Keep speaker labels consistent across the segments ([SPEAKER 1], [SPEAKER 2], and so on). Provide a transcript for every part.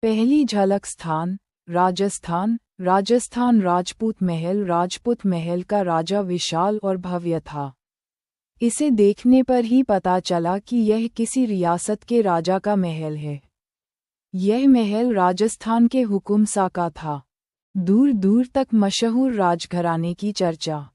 [SPEAKER 1] पहली झलक स्थान राजस्थान। राजस्थान राजपूत महल का राजा विशाल और भव्य था। इसे देखने पर ही पता चला कि यह किसी रियासत के राजा का महल है। यह महल राजस्थान के हुकुम सा का था। दूर दूर तक मशहूर राजघराने की चर्चा।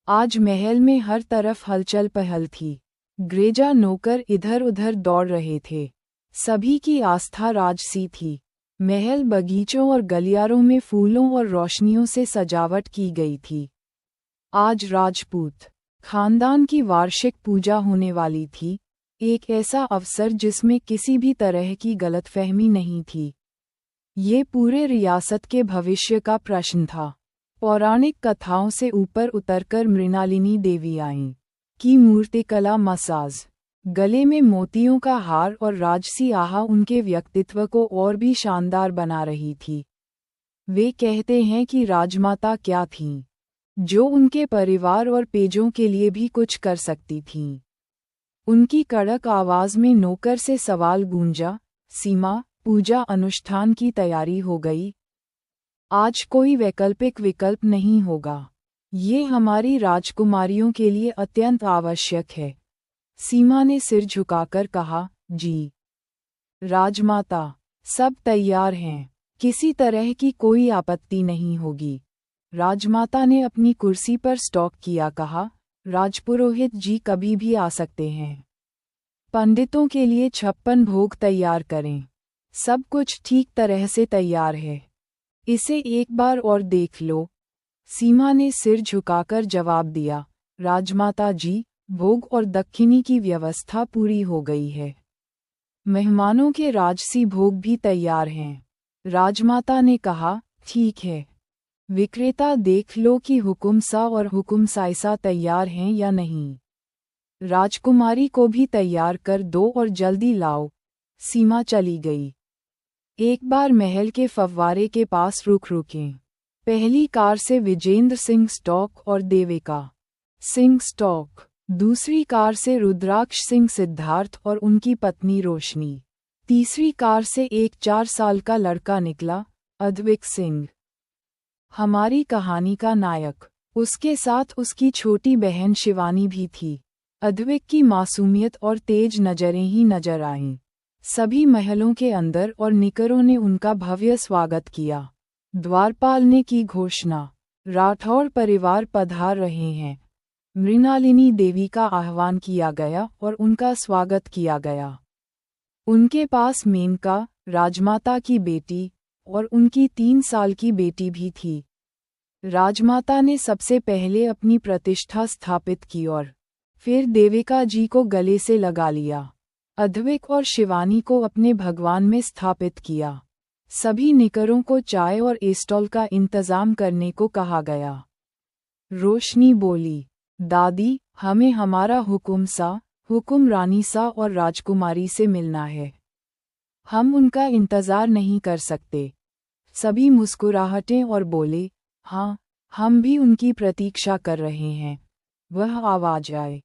[SPEAKER 1] आज महल में हर तरफ हलचल पहल थी। अंग्रेजा नौकर इधर उधर दौड़ रहे थे। सभी की आस्था राजसी थी। महल बगीचों और गलियारों में फूलों और रोशनियों से सजावट की गई थी। आज राजपूत खानदान की वार्षिक पूजा होने वाली थी, एक ऐसा अवसर जिसमें किसी भी तरह की गलतफहमी नहीं थी। ये पूरे रियासत के भविष्य का प्रश्न था। पौराणिक कथाओं से ऊपर उतरकर मृणालिनी देवी आईं। की मूर्तिकला मसाज, गले में मोतियों का हार और राजसी आहा उनके व्यक्तित्व को और भी शानदार बना रही थी। वे कहते हैं कि राजमाता क्या थीं, जो उनके परिवार और पेजों के लिए भी कुछ कर सकती थीं। उनकी कड़क आवाज में नौकर से सवाल गूंजा, सीमा, पूजा अनुष्ठान की तैयारी हो गई? आज कोई वैकल्पिक विकल्प नहीं होगा। ये हमारी राजकुमारियों के लिए अत्यंत आवश्यक है। सीमा ने सिर झुकाकर कहा, जी राजमाता, सब तैयार हैं। किसी तरह की कोई आपत्ति नहीं होगी। राजमाता ने अपनी कुर्सी पर स्टॉक किया कहा, राजपुरोहित जी कभी भी आ सकते हैं। पंडितों के लिए 56 भोग तैयार करें। सब कुछ ठीक तरह से तैयार है। इसे एक बार और देख लो। सीमा ने सिर झुकाकर जवाब दिया, राजमाता जी, भोग और दक्षिणी की व्यवस्था पूरी हो गई है। मेहमानों के राजसी भोग भी तैयार हैं। राजमाता ने कहा, ठीक है। विक्रेता देख लो कि हुकुम सा और हुकुम साइसा तैयार हैं या नहीं। राजकुमारी को भी तैयार कर दो और जल्दी लाओ। सीमा चली गई। एक बार महल के फव्वारे के पास रुकें। पहली कार से विजेंद्र सिंह स्टॉक और देविका सिंह स्टॉक, दूसरी कार से रुद्राक्ष सिंह सिद्धार्थ और उनकी पत्नी रोशनी, तीसरी कार से एक 4 साल का लड़का निकला, अद्विक सिंह, हमारी कहानी का नायक। उसके साथ उसकी छोटी बहन शिवानी भी थी। अद्विक की मासूमियत और तेज नजरें ही नजर आईं। सभी महलों के अंदर और निकरों ने उनका भव्य स्वागत किया। द्वारपाल ने की घोषणा, राठौर परिवार पधार रहे हैं। मृणालिनी देवी का आह्वान किया गया और उनका स्वागत किया गया। उनके पास मेनका, राजमाता की बेटी, और उनकी 3 साल की बेटी भी थी। राजमाता ने सबसे पहले अपनी प्रतिष्ठा स्थापित की और फिर देविका जी को गले से लगा लिया। अद्विक और शिवानी को अपने भगवान में स्थापित किया। सभी निकरों को चाय और एस्टॉल का इंतजाम करने को कहा गया। रोशनी बोली, दादी, हमें हमारा हुकुम रानी सा और राजकुमारी से मिलना है। हम उनका इंतजार नहीं कर सकते। सभी मुस्कुराहटें और बोले, हाँ, हम भी उनकी प्रतीक्षा कर रहे हैं। वह आवाज आए,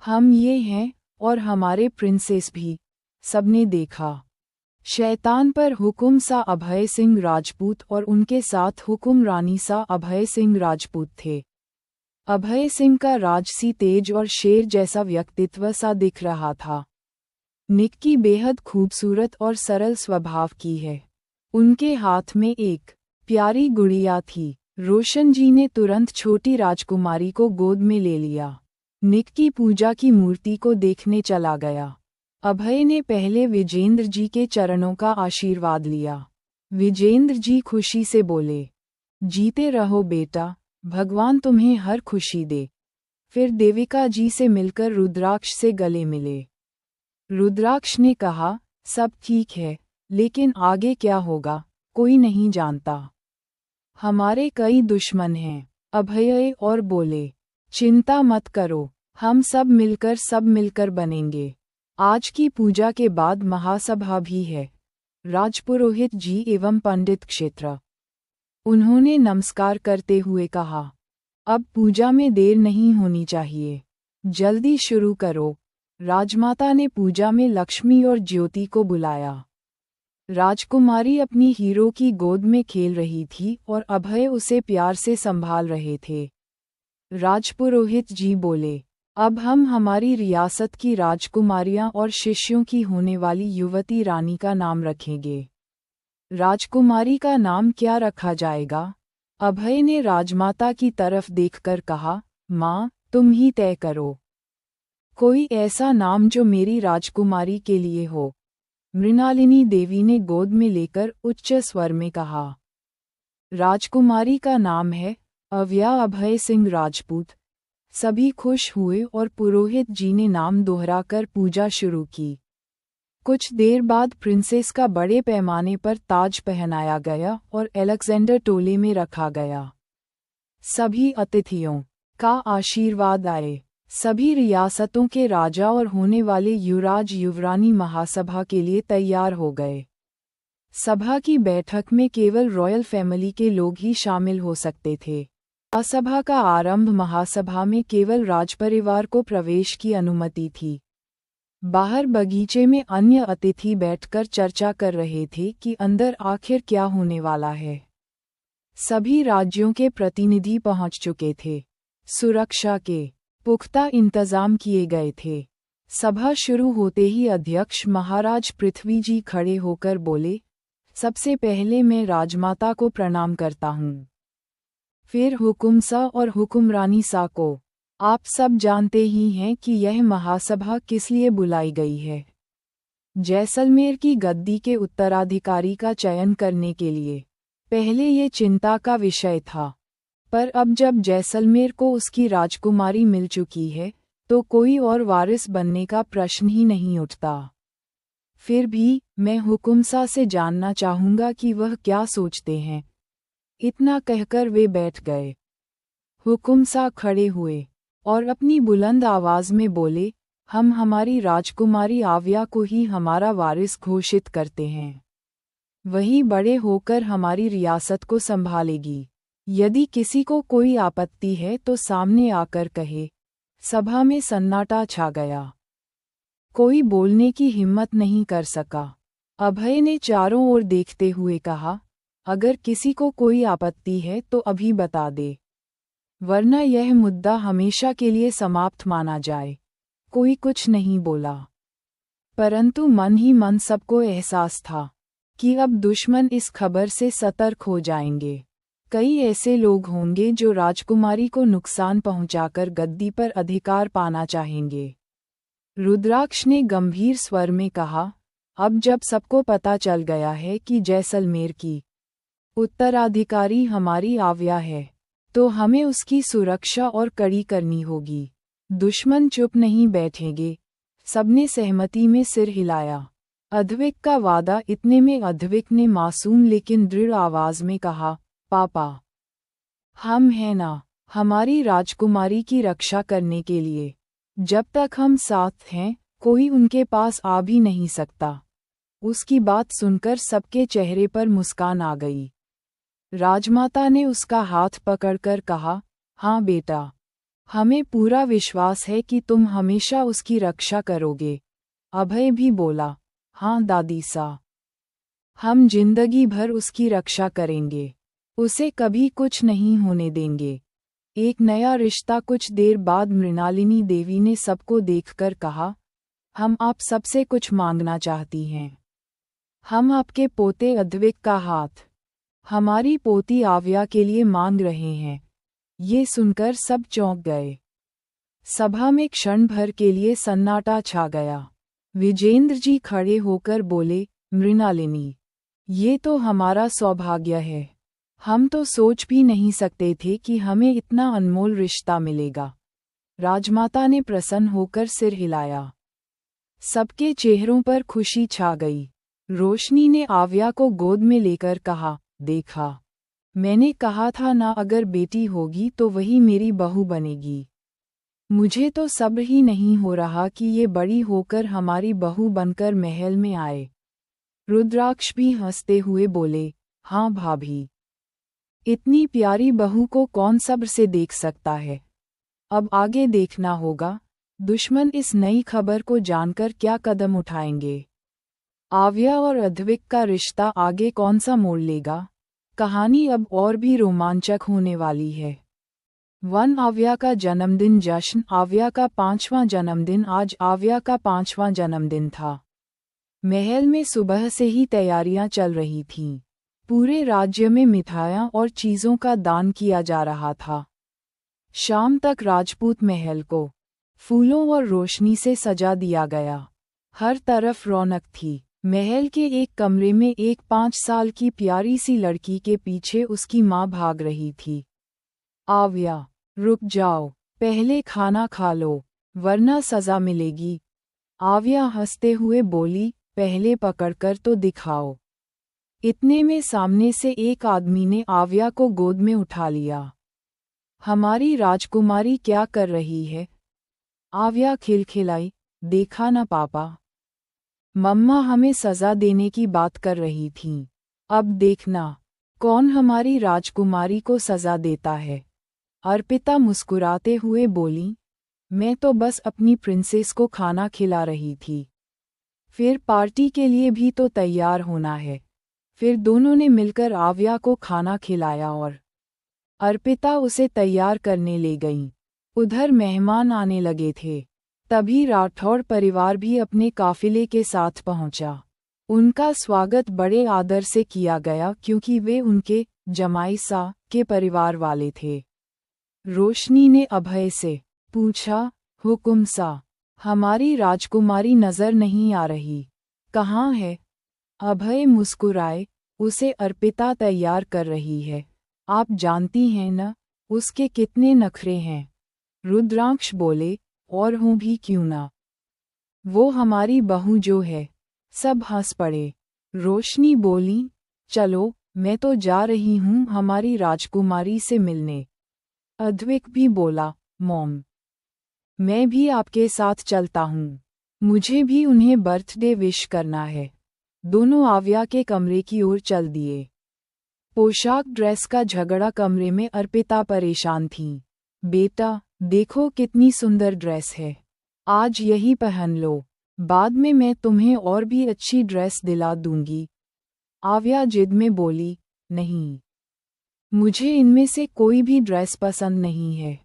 [SPEAKER 1] हम ये हैं, और हमारे प्रिंसेस भी। सबने देखा। शैतान पर हुकुम सा अभय सिंह राजपूत और उनके साथ हुकुम रानी सा अभय सिंह राजपूत थे। अभय सिंह का राजसी तेज और शेर जैसा व्यक्तित्व सा दिख रहा था। निक्की बेहद खूबसूरत और सरल स्वभाव की है। उनके हाथ में एक प्यारी गुड़िया थी। रोशन जी ने तुरंत छोटी राजकुमारी को गोद में ले लिया। निक्की पूजा की मूर्ति को देखने चला गया। अभय ने पहले विजेंद्र जी के चरणों का आशीर्वाद लिया। विजेंद्र जी खुशी से बोले, जीते रहो बेटा, भगवान तुम्हें हर खुशी दे। फिर देविका जी से मिलकर रुद्राक्ष से गले मिले। रुद्राक्ष ने कहा, सब ठीक है, लेकिन आगे क्या होगा, कोई नहीं जानता। हमारे कई दुश्मन हैं। अभय और बोले, चिंता मत करो, हम सब मिलकर बनेंगे। आज की पूजा के बाद महासभा भी है। राजपुरोहित जी एवं पंडित क्षेत्र। उन्होंने नमस्कार करते हुए कहा, अब पूजा में देर नहीं होनी चाहिए, जल्दी शुरू करो। राजमाता ने पूजा में लक्ष्मी और ज्योति को बुलाया। राजकुमारी अपनी हीरो की गोद में खेल रही थी और अभय उसे प्यार से संभाल रहे थे। राजपुरोहित जी बोले, अब हम हमारी रियासत की राजकुमारियां और शिष्यों की होने वाली युवती रानी का नाम रखेंगे। राजकुमारी का नाम क्या रखा जाएगा? अभय ने राजमाता की तरफ देखकर कहा, माँ, तुम ही तय करो। कोई ऐसा नाम जो मेरी राजकुमारी के लिए हो। मृणालिनी देवी ने गोद में लेकर उच्च स्वर में कहा। राजकुमारी का नाम है अव्या अभय सिंह राजपूत। सभी खुश हुए और पुरोहित जी ने नाम दोहराकर पूजा शुरू की। कुछ देर बाद प्रिंसेस का बड़े पैमाने पर ताज पहनाया गया और अलेक्जेंडर टोले में रखा गया। सभी अतिथियों का आशीर्वाद आए। सभी रियासतों के राजा और होने वाले युवराज युवरानी महासभा के लिए तैयार हो गए। सभा की बैठक में केवल रॉयल फैमिली के लोग ही शामिल हो सकते थे। महासभा का आरंभ महासभा में केवल राजपरिवार को प्रवेश की अनुमति थी। बाहर बगीचे में अन्य अतिथि बैठकर चर्चा कर रहे थे कि अंदर आखिर क्या होने वाला है। सभी राज्यों के प्रतिनिधि पहुंच चुके थे। सुरक्षा के पुख्ता इंतजाम किए गए थे। सभा शुरू होते ही अध्यक्ष महाराज पृथ्वी जी खड़े होकर बोले, सबसे पहले मैं राजमाता को प्रणाम करता हूँ। फिर हुकुमसा और हुकुमरानी सा को। आप सब जानते ही हैं कि यह महासभा किस लिए बुलाई गई है। जैसलमेर की गद्दी के उत्तराधिकारी का चयन करने के लिए। पहले ये चिंता का विषय था, पर अब जब जैसलमेर को उसकी राजकुमारी मिल चुकी है, तो कोई और वारिस बनने का प्रश्न ही नहीं उठता। फिर भी मैं हुकुमसा से जानना चाहूँगा कि वह क्या सोचते हैं। इतना कहकर वे बैठ गए। हुकुमसा खड़े हुए और अपनी बुलंद आवाज में बोले, हम हमारी राजकुमारी आव्या को ही हमारा वारिस घोषित करते हैं। वही बड़े होकर हमारी रियासत को संभालेगी। यदि किसी को कोई आपत्ति है तो सामने आकर कहे। सभा में सन्नाटा छा गया। कोई बोलने की हिम्मत नहीं कर सका। अभय ने चारों ओर देखते हुए कहा, अगर किसी को कोई आपत्ति है तो अभी बता दे, वरना यह मुद्दा हमेशा के लिए समाप्त माना जाए। कोई कुछ नहीं बोला, परंतु मन ही मन सबको एहसास था कि अब दुश्मन इस खबर से सतर्क हो जाएंगे। कई ऐसे लोग होंगे जो राजकुमारी को नुकसान पहुंचाकर गद्दी पर अधिकार पाना चाहेंगे। रुद्राक्ष ने गंभीर स्वर में कहा, अब जब सबको पता चल गया है कि जैसलमेर की उत्तराधिकारी हमारी आव्या है, तो हमें उसकी सुरक्षा और कड़ी करनी होगी। दुश्मन चुप नहीं बैठेंगे। सबने सहमति में सिर हिलाया। अद्विक का वादा। इतने में अद्विक ने मासूम लेकिन दृढ़ आवाज में कहा, पापा, हम हैं ना, हमारी राजकुमारी की रक्षा करने के लिए। जब तक हम साथ हैं, कोई उनके पास आ भी नहीं सकता। उसकी बात सुनकर सबके चेहरे पर मुस्कान आ गई। राजमाता ने उसका हाथ पकड़कर कहा, हाँ बेटा, हमें पूरा विश्वास है कि तुम हमेशा उसकी रक्षा करोगे। अभय भी बोला, हाँ दादी सा, हम जिंदगी भर उसकी रक्षा करेंगे। उसे कभी कुछ नहीं होने देंगे। एक नया रिश्ता। कुछ देर बाद मृणालिनी देवी ने सबको देखकर कहा, हम आप सबसे कुछ मांगना चाहती हैं। हम आपके पोते अद्विक का हाथ हमारी पोती आव्या के लिए मांग रहे हैं। ये सुनकर सब चौंक गए। सभा में क्षण भर के लिए सन्नाटा छा गया। विजेंद्र जी खड़े होकर बोले, मृणालिनी, ये तो हमारा सौभाग्य है। हम तो सोच भी नहीं सकते थे कि हमें इतना अनमोल रिश्ता मिलेगा। राजमाता ने प्रसन्न होकर सिर हिलाया। सबके चेहरों पर खुशी छा गई। रोशनी ने आव्या को गोद में लेकर कहा, देखा, मैंने कहा था ना, अगर बेटी होगी तो वही मेरी बहू बनेगी। मुझे तो सब्र ही नहीं हो रहा कि ये बड़ी होकर हमारी बहू बनकर महल में आए। रुद्राक्ष भी हंसते हुए बोले, हाँ भाभी, इतनी प्यारी बहू को कौन सब्र से देख सकता है। अब आगे देखना होगा, दुश्मन इस नई खबर को जानकर क्या कदम उठाएंगे। आव्या और अद्विक का रिश्ता आगे कौन सा मोड़ लेगा? कहानी अब और भी रोमांचक होने वाली है। आव्या का जन्मदिन जश्न। आव्या का 5वां जन्मदिन। आज आव्या का 5वां जन्मदिन था। महल में सुबह से ही तैयारियां चल रही थीं। पूरे राज्य में मिठाइयां और चीज़ों का दान किया जा रहा था। शाम तक राजपूत महल को फूलों और रोशनी से सजा दिया गया। हर तरफ रौनक थी। महल के एक कमरे में एक 5 साल की प्यारी सी लड़की के पीछे उसकी माँ भाग रही थी। आव्या, रुक जाओ, पहले खाना खा लो, वरना सजा मिलेगी। आव्या हंसते हुए बोली, पहले पकड़कर तो दिखाओ। इतने में सामने से एक आदमी ने आव्या को गोद में उठा लिया। हमारी राजकुमारी क्या कर रही है? आव्या खिलखिलाई, देखा ना पापा, मम्मा हमें सजा देने की बात कर रही थीं। अब देखना, कौन हमारी राजकुमारी को सजा देता है। अर्पिता मुस्कुराते हुए बोली, मैं तो बस अपनी प्रिंसेस को खाना खिला रही थी। फिर पार्टी के लिए भी तो तैयार होना है। फिर दोनों ने मिलकर आव्या को खाना खिलाया और अर्पिता उसे तैयार करने ले गईं। उधर मेहमान आने लगे थे। तभी राठौड़ परिवार भी अपने काफिले के साथ पहुंचा। उनका स्वागत बड़े आदर से किया गया क्योंकि वे उनके जमाई सा के परिवार वाले थे। रोशनी ने अभय से पूछा, हुकुम सा, हमारी राजकुमारी नजर नहीं आ रही, कहाँ है? अभय मुस्कुराए, उसे अर्पिता तैयार कर रही है। आप जानती हैं न, उसके कितने नखरे हैं। रुद्राक्ष बोले, और हूँ भी क्यों ना, वो हमारी बहू जो है। सब हंस पड़े। रोशनी बोली, चलो, मैं तो जा रही हूँ हमारी राजकुमारी से मिलने। अद्विक भी बोला, मॉम, मैं भी आपके साथ चलता हूँ। मुझे भी उन्हें बर्थडे विश करना है। दोनों आव्या के कमरे की ओर चल दिए। पोशाक ड्रेस का झगड़ा कमरे में अर्पिता परेशान थीं। बेटा, देखो कितनी सुंदर ड्रेस है, आज यही पहन लो, बाद में मैं तुम्हें और भी अच्छी ड्रेस दिला दूंगी। आव्या जिद में बोली, नहीं, मुझे इनमें से कोई भी ड्रेस पसंद नहीं है।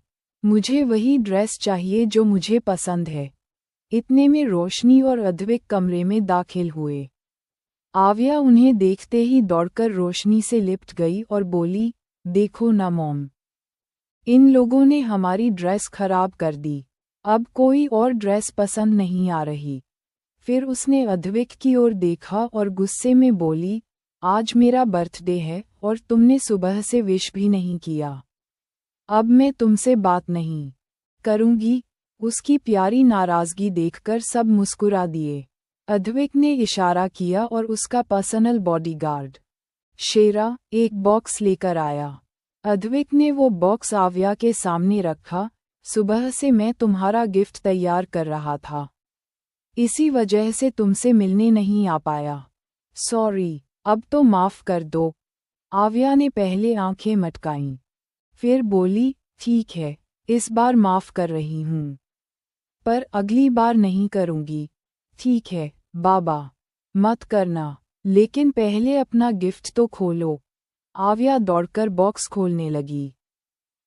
[SPEAKER 1] मुझे वही ड्रेस चाहिए जो मुझे पसंद है। इतने में रोशनी और अद्विक कमरे में दाखिल हुए। आव्या उन्हें देखते ही दौड़कर रोशनी से लिपट गई और बोली, देखो ना मॉम, इन लोगों ने हमारी ड्रेस खराब कर दी। अब कोई और ड्रेस पसंद नहीं आ रही। फिर उसने अद्विक की ओर देखा और गुस्से में बोली, आज मेरा बर्थडे है और तुमने सुबह से विश भी नहीं किया। अब मैं तुमसे बात नहीं करूंगी। उसकी प्यारी नाराजगी देखकर सब मुस्कुरा दिए। अद्विक ने इशारा किया और उसका पर्सनल बॉडीगार्ड शेरा एक बॉक्स लेकर आया। अद्विक ने वो बॉक्स आव्या के सामने रखा। सुबह से मैं तुम्हारा गिफ्ट तैयार कर रहा था, इसी वजह से तुमसे मिलने नहीं आ पाया। सॉरी, अब तो माफ कर दो। आव्या ने पहले आंखें मटकाईं, फिर बोली, ठीक है, इस बार माफ कर रही हूँ, पर अगली बार नहीं करूँगी। ठीक है बाबा, मत करना, लेकिन पहले अपना गिफ्ट तो खोलो। आव्या दौड़कर बॉक्स खोलने लगी।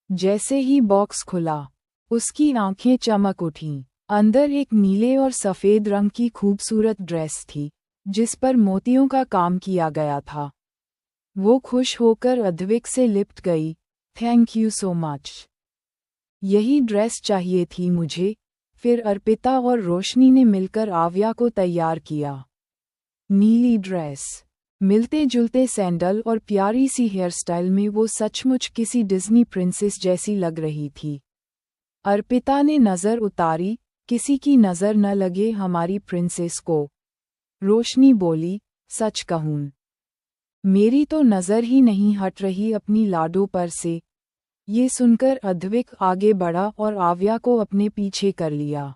[SPEAKER 1] जैसे ही बॉक्स खुला, उसकी आंखें चमक उठीं। अंदर एक नीले और सफ़ेद रंग की खूबसूरत ड्रेस थी, जिस पर मोतियों का काम किया गया था। वो खुश होकर अद्विक से लिपट गई। थैंक यू सो मच, यही ड्रेस चाहिए थी मुझे। फिर अर्पिता और रोशनी ने मिलकर आव्या को तैयार किया। नीली ड्रेस, मिलते जुलते सैंडल और प्यारी सी हेयरस्टाइल में वो सचमुच किसी डिज्नी प्रिंसेस जैसी लग रही थी। अर्पिता ने नज़र उतारी, किसी की नज़र न लगे हमारी प्रिंसेस को। रोशनी बोली, सच कहूँ, मेरी तो नज़र ही नहीं हट रही अपनी लाडो पर से। ये सुनकर अद्विक आगे बढ़ा और आव्या को अपने पीछे कर लिया,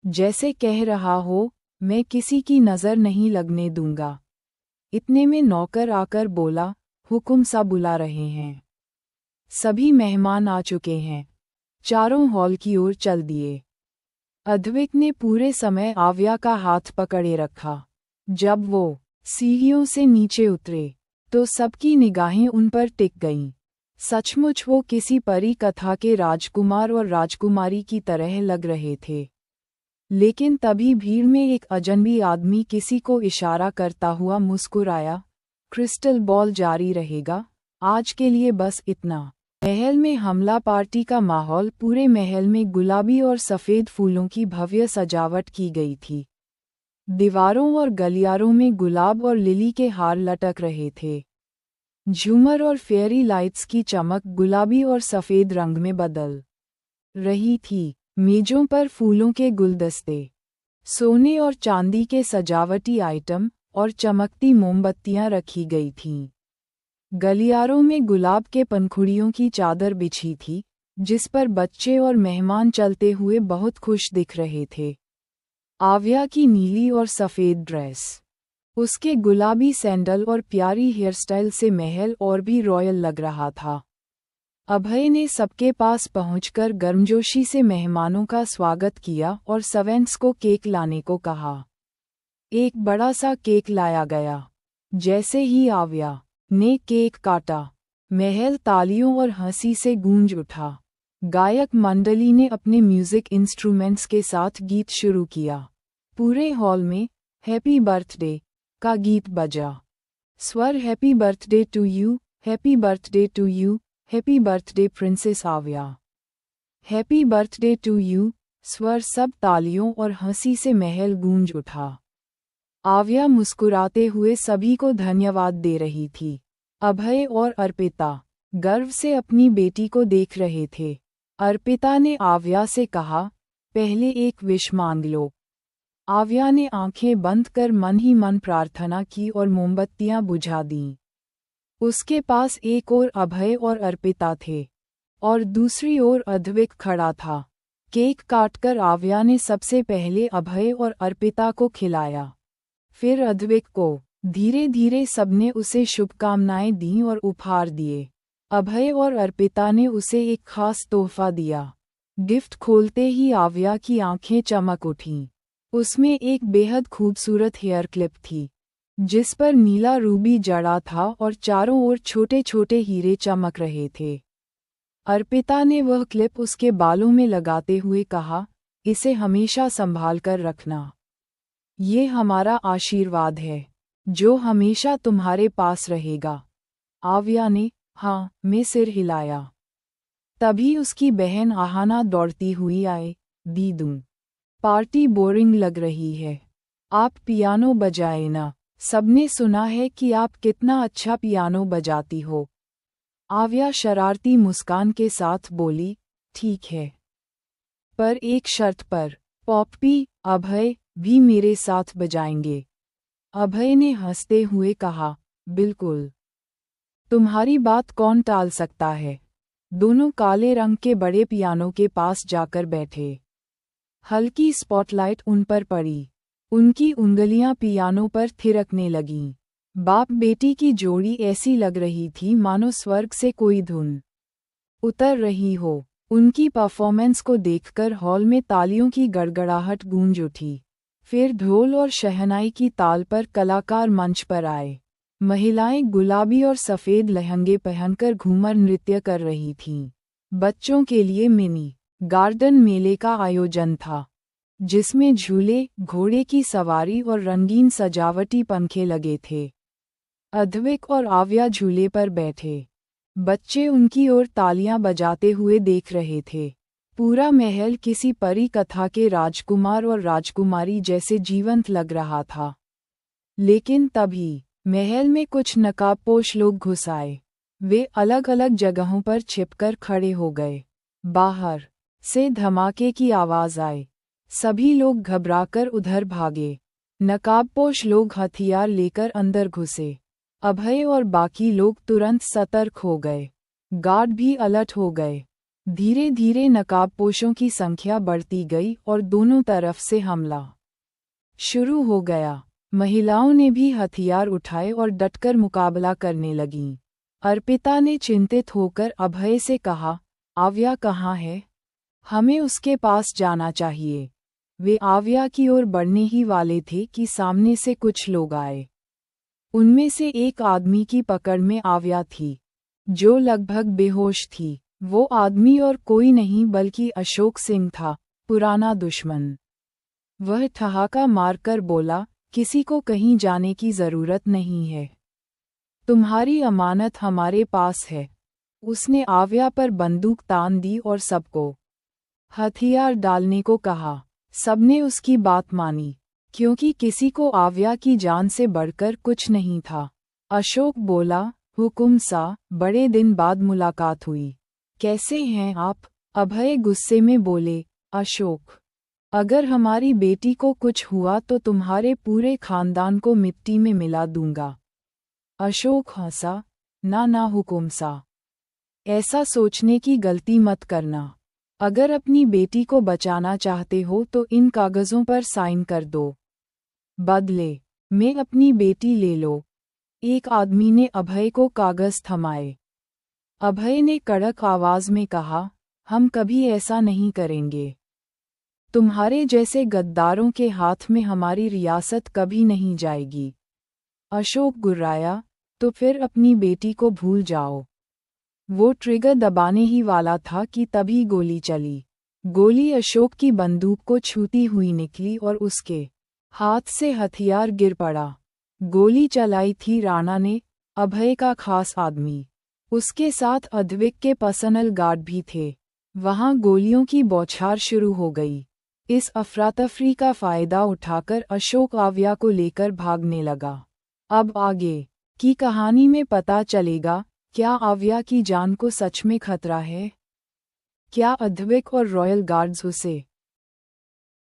[SPEAKER 1] जैसे कह रहा हो, मैं किसी की नज़र नहीं लगने दूंगा। इतने में नौकर आकर बोला, हुकुम सा बुला रहे हैं। सभी मेहमान आ चुके हैं। चारों हॉल की ओर चल दिए। अद्विक ने पूरे समय आव्या का हाथ पकड़े रखा। जब वो सीढ़ियों से नीचे उतरे तो सबकी निगाहें उन पर टिक गईं। सचमुच वो किसी परी कथा के राजकुमार और राजकुमारी की तरह लग रहे थे। लेकिन तभी भीड़ में एक अजनबी आदमी किसी को इशारा करता हुआ मुस्कुराया, क्रिस्टल बॉल जारी रहेगा, आज के लिए बस इतना। महल में हमला पार्टी का माहौल, पूरे महल में गुलाबी और सफ़ेद फूलों की भव्य सजावट की गई थी। दीवारों और गलियारों में गुलाब और लिली के हार लटक रहे थे। झूमर और फेयरी लाइट्स की चमक गुलाबी और सफ़ेद रंग में बदल रही थी। मेजों पर फूलों के गुलदस्ते, सोने और चांदी के सजावटी आइटम और चमकती मोमबत्तियां रखी गई थीं। गलियारों में गुलाब के पंखुड़ियों की चादर बिछी थी, जिस पर बच्चे और मेहमान चलते हुए बहुत खुश दिख रहे थे। आव्या की नीली और सफ़ेद ड्रेस, उसके गुलाबी सैंडल और प्यारी हेयरस्टाइल से महल और भी रॉयल लग रहा था। अभय ने सबके पास पहुंचकर गर्मजोशी से मेहमानों का स्वागत किया और सर्वेंट्स को केक लाने को कहा। एक बड़ा सा केक लाया गया। जैसे ही आव्या ने केक काटा, महल तालियों और हंसी से गूंज उठा। गायक मंडली ने अपने म्यूजिक इंस्ट्रूमेंट्स के साथ गीत शुरू किया। पूरे हॉल में हैप्पी बर्थडे का गीत बजा। स्वर happy birthday to you, happy birthday to you, happy birthday princess Aavya, happy birthday to you. स्वर सब तालियों और हंसी से महल गूंज उठा। आव्या मुस्कुराते हुए सभी को धन्यवाद दे रही थी। अभय और अर्पिता गर्व से अपनी बेटी को देख रहे थे। अर्पिता ने आव्या से कहा, पहले एक विश मांग लो। आव्या ने आंखें बंद कर मन ही मन प्रार्थना की और मोमबत्तियां बुझा दीं। उसके पास एक ओर अभय और अर्पिता थे और दूसरी ओर अद्विक खड़ा था। केक काटकर आव्या ने सबसे पहले अभय और अर्पिता को खिलाया, फिर अद्विक को। धीरे धीरे सबने उसे शुभकामनाएं दीं और उपहार दिए। अभय और अर्पिता ने उसे एक खास तोहफा दिया। गिफ्ट खोलते ही आव्या की आंखें चमक उठीं। उसमें एक बेहद खूबसूरत हेयर क्लिप थी, जिस पर नीला रूबी जड़ा था और चारों ओर छोटे छोटे हीरे चमक रहे थे। अर्पिता ने वह क्लिप उसके बालों में लगाते हुए कहा, इसे हमेशा संभाल कर रखना। ये हमारा आशीर्वाद है, जो हमेशा तुम्हारे पास रहेगा। आव्या ने हाँ में सिर हिलाया। तभी उसकी बहन आहाना दौड़ती हुई आई, दीदू, पार्टी बोरिंग लग रही है, आप पियानो बजाए ना। सबने सुना है कि आप कितना अच्छा पियानो बजाती हो। आव्या शरारती मुस्कान के साथ बोली, ठीक है, पर एक शर्त पर। पॉप्पी, अभय भी मेरे साथ बजाएंगे। अभय ने हंसते हुए कहा, बिल्कुल, तुम्हारी बात कौन टाल सकता है। दोनों काले रंग के बड़े पियानो के पास जाकर बैठे। हल्की स्पॉटलाइट उन पर पड़ी। उनकी उंगलियां पियानो पर थिरकने लगीं। बाप बेटी की जोड़ी ऐसी लग रही थी मानो स्वर्ग से कोई धुन उतर रही हो। उनकी परफॉर्मेंस को देखकर हॉल में तालियों की गड़गड़ाहट गूंज उठी। फिर ढोल और शहनाई की ताल पर कलाकार मंच पर आए। महिलाएं गुलाबी और सफ़ेद लहंगे पहनकर घूमर नृत्य कर रही थीं। बच्चों के लिए मिनी गार्डन मेले का आयोजन था, जिसमें झूले, घोड़े की सवारी और रंगीन सजावटी पंखे लगे थे। अद्विक और आव्या झूले पर बैठे। बच्चे उनकी ओर तालियां बजाते हुए देख रहे थे। पूरा महल किसी परी कथा के राजकुमार और राजकुमारी जैसे जीवंत लग रहा था। लेकिन तभी महल में कुछ नकाबपोश लोग घुस आए। वे अलग अलग जगहों पर छिपकर खड़े हो गए। बाहर से धमाके की आवाज आई। सभी लोग घबराकर उधर भागे। नकाबपोश लोग हथियार लेकर अंदर घुसे। अभय और बाकी लोग तुरंत सतर्क हो गए। गार्ड भी अलर्ट हो गए। धीरे धीरे नकाबपोशों की संख्या बढ़ती गई और दोनों तरफ से हमला शुरू हो गया। महिलाओं ने भी हथियार उठाए और डटकर मुकाबला करने लगीं। अर्पिता ने चिंतित होकर अभय से कहा, आव्या कहाँ है? हमें उसके पास जाना चाहिए। वे आव्या की ओर बढ़ने ही वाले थे कि सामने से कुछ लोग आए। उनमें से एक आदमी की पकड़ में आव्या थी, जो लगभग बेहोश थी। वो आदमी और कोई नहीं बल्कि अशोक सिंह था, पुराना दुश्मन। वह ठहाका मारकर बोला, किसी को कहीं जाने की जरूरत नहीं है। तुम्हारी अमानत हमारे पास है। उसने आव्या पर बंदूक तान दी और सबको हथियार डालने को कहा। सबने उसकी बात मानी, क्योंकि किसी को आव्या की जान से बढ़कर कुछ नहीं था। अशोक बोला, हुकुम सा, बड़े दिन बाद मुलाकात हुई। कैसे हैं आप? अभय गुस्से में बोले, अशोक, अगर हमारी बेटी को कुछ हुआ तो तुम्हारे पूरे खानदान को मिट्टी में मिला दूंगा। अशोक हंसा, ना हुकुम सा, ऐसा सोचने की गलती मत करना। अगर अपनी बेटी को बचाना चाहते हो तो इन कागजों पर साइन कर दो। बदले में अपनी बेटी ले लो। एक आदमी ने अभय को कागज थमाए। अभय ने कड़क आवाज में कहा, हम कभी ऐसा नहीं करेंगे। तुम्हारे जैसे गद्दारों के हाथ में हमारी रियासत कभी नहीं जाएगी। अशोक गुर्राया, तो फिर अपनी बेटी को भूल जाओ। वो ट्रिगर दबाने ही वाला था कि तभी गोली चली। गोली अशोक की बंदूक को छूती हुई निकली और उसके हाथ से हथियार गिर पड़ा। गोली चलाई थी राणा ने, अभय का खास आदमी। उसके साथ अद्विक के पर्सनल गार्ड भी थे। वहां गोलियों की बौछार शुरू हो गई। इस अफरातफरी का फायदा उठाकर अशोक आव्या को लेकर भागने लगा। अब आगे की कहानी में पता चलेगा, क्या आव्या की जान को सच में खतरा है? क्या अद्विक और रॉयल गार्ड्स उसे